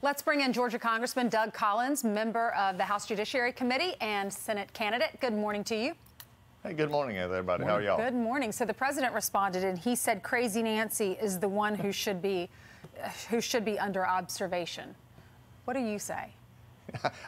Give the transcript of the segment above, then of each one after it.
Let's bring in Georgia Congressman Doug Collins, member of the House Judiciary Committee and Senate candidate. Good morning to you. Hey, good morning, everybody. How are y'all? Good morning. So the president responded, and he said Crazy Nancy is the one who should be under observation. What do you say?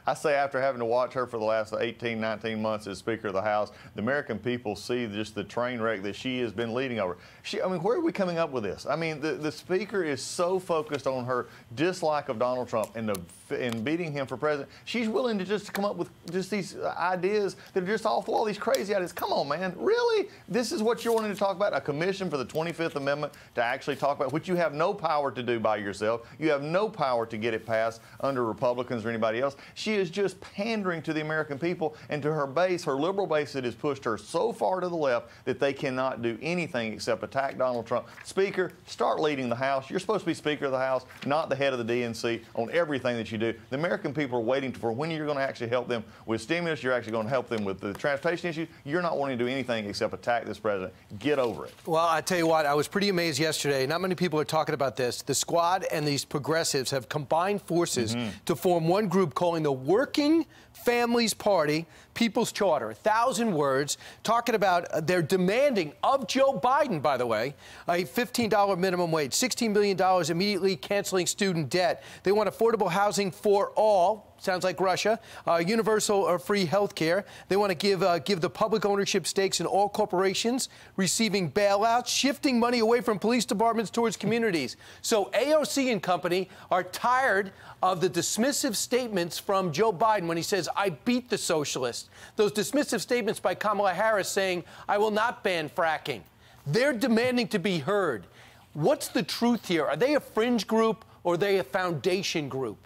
I say after having to watch her for the last 18, 19 months as Speaker of the House, the American people see just the train wreck that she has been leading over. I mean, where are we coming up with this? I mean, the Speaker is so focused on her dislike of Donald Trump and beating him for president. She's willing to just come up with just these ideas that are just awful, all these crazy ideas. Come on, man. Really? This is what you're wanting to talk about? A commission for the 25th Amendment to actually talk about, which you have no power to do by yourself. You have no power to get it passed under Republicans or anybody else. She is just pandering to the American people and to her base, her liberal base that has pushed her so far to the left that they cannot do anything except attack Donald Trump. Speaker, start leading the House. You're supposed to be Speaker of the House, not the head of the DNC on everything that you do. The American people are waiting for when you're going to actually help them with stimulus. You're actually going to help them with the transportation issues. You're not wanting to do anything except attack this president. Get over it. Well, I tell you what, I was pretty amazed yesterday. Not many people are talking about this. The Squad and these progressives have combined forces to form one group calling the Working Families Party People's Charter. 1,000 words talking about they're demanding of Joe Biden, by the way, a $15 minimum wage, $16 billion immediately canceling student debt. They want affordable housing for all. Sounds like Russia. Universal or free health care. They want to give the public ownership stakes in all corporations, receiving bailouts, shifting money away from police departments towards communities. So AOC and company are tired of the dismissive statements from Joe Biden when he says, I beat the socialists. Those dismissive statements by Kamala Harris saying, I will not ban fracking. They're demanding to be heard. What's the truth here? Are they a fringe group or are they a foundation group?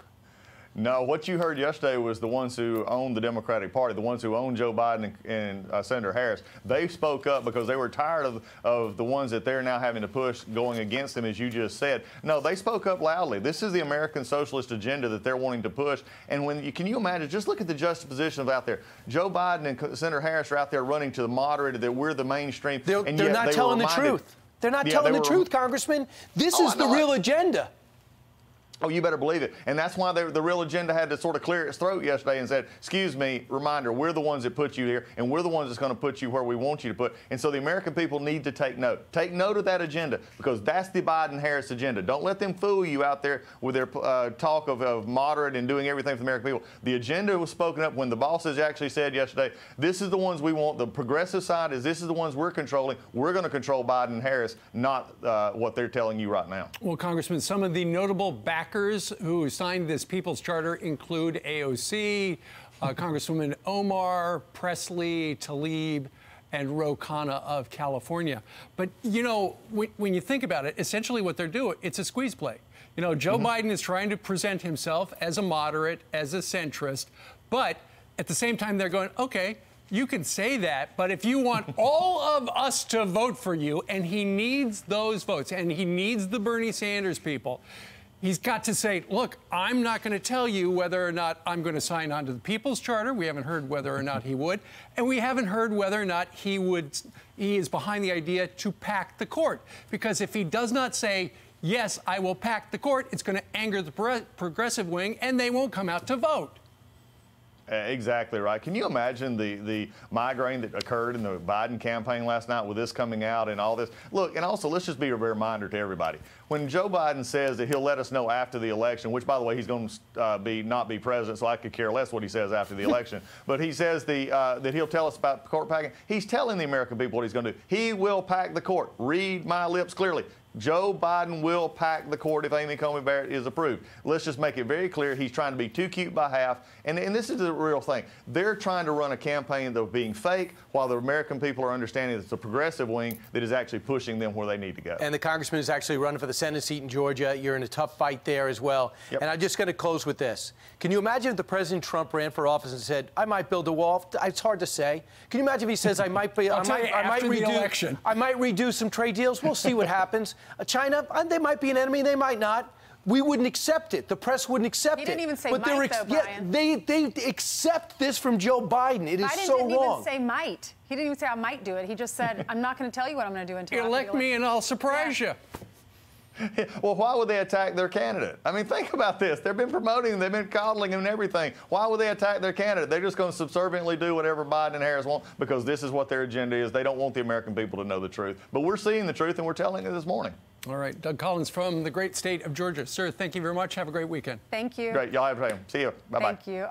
No, what you heard yesterday was the ones who own the Democratic Party, the ones who own Joe Biden and Senator Harris. They spoke up because they were tired of the ones that they're now having to push going against them, as you just said. No, they spoke up loudly. This is the American socialist agenda that they're wanting to push. And can you imagine, just look at the juxtaposition out there. Joe Biden and Senator Harris are out there running to the moderate, that we're the mainstream. They're not telling the truth. They're not telling the truth, Congressman. This is the real agenda. Oh, you better believe it. And that's why the real agenda had to sort of clear its throat yesterday and said, excuse me, reminder, we're the ones that put you here, and we're the ones that's going to put you where we want you to put. And so the American people need to take note. Take note of that agenda, because that's the Biden-Harris agenda. Don't let them fool you out there with their talk of moderate and doing everything for the American people. The agenda was spoken up when the bosses actually said yesterday, this is the ones we want. The progressive side is this is the ones we're controlling. We're going to control Biden and Harris, not what they're telling you right now. Well, Congressman, some of the notable backers who signed this People's Charter include AOC, Congresswoman Omar, Presley, Tlaib, and Ro Khanna of California. But, you know, when you think about it, essentially what they're doing, it's a squeeze play. You know, Joe Biden is trying to present himself as a moderate, as a centrist, but at the same time, they're going, okay, you can say that, but if you want all of us to vote for you, and he needs those votes, and he needs the Bernie Sanders people, he's got to say, look, I'm not going to tell you whether or not I'm going to sign on to the People's Charter. We haven't heard whether or not he would. And we haven't heard whether or not he is behind the idea to pack the court. Because if he does not say, yes, I will pack the court, it's going to anger the progressive wing, and they won't come out to vote. Exactly right. Can you imagine the migraine that occurred in the Biden campaign last night with this coming out and all this? Look, and also let's just be a reminder to everybody. When Joe Biden says that he'll let us know after the election, which, by the way, he's going to not be president, so I could care less what he says after the election. But he says that he'll tell us about court packing. He's telling the American people what he's going to do. He will pack the court. Read my lips clearly. Joe Biden will pack the court if Amy Coney Barrett is approved. Let's just make it very clear he's trying to be too cute by half. And this is the real thing. They're trying to run a campaign of being fake while the American people are understanding it's the progressive wing that is actually pushing them where they need to go. And the congressman is actually running for the Senate seat in Georgia. You're in a tough fight there as well. Yep. And I'm just going to close with this. Can you imagine if the President Trump ran for office and said, I might build a wall? It's hard to say. Can you imagine if he says, I might redo some trade deals? We'll see what happens. China, they might be an enemy, they might not. We wouldn't accept it. The press wouldn't accept it. He didn't even say might, though, Brian. They accept this from Joe Biden. It is so wrong. Biden didn't even say might. He didn't even say I might do it. He just said, I'm not going to tell you what I'm going to do until elect me and I'll surprise you. Well, why would they attack their candidate? I mean, think about this. They've been promoting him. They've been coddling him and everything. Why would they attack their candidate? They're just going to subserviently do whatever Biden and Harris want because this is what their agenda is. They don't want the American people to know the truth. But we're seeing the truth, and we're telling it this morning. All right. Doug Collins from the great state of Georgia. Sir, thank you very much. Have a great weekend. Thank you. Great. Y'all have a good day. See you. Bye-bye. Thank you.